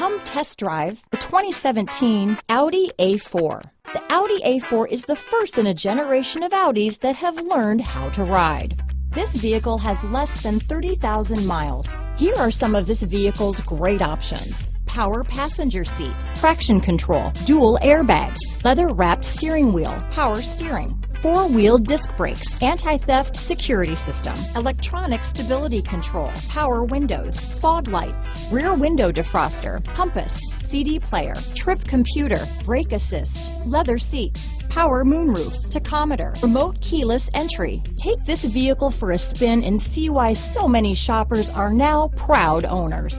Come test drive the 2017 Audi A4. The Audi A4 is the first in a generation of Audis that have learned how to ride. This vehicle has less than 30,000 miles. Here are some of this vehicle's great options: power passenger seat, traction control, dual airbags, leather-wrapped steering wheel, power steering, four-wheel disc brakes, anti-theft security system, electronic stability control, power windows, fog lights, rear window defroster, compass, CD player, trip computer, brake assist, leather seats, power moonroof, tachometer, remote keyless entry. Take this vehicle for a spin and see why so many shoppers are now proud owners.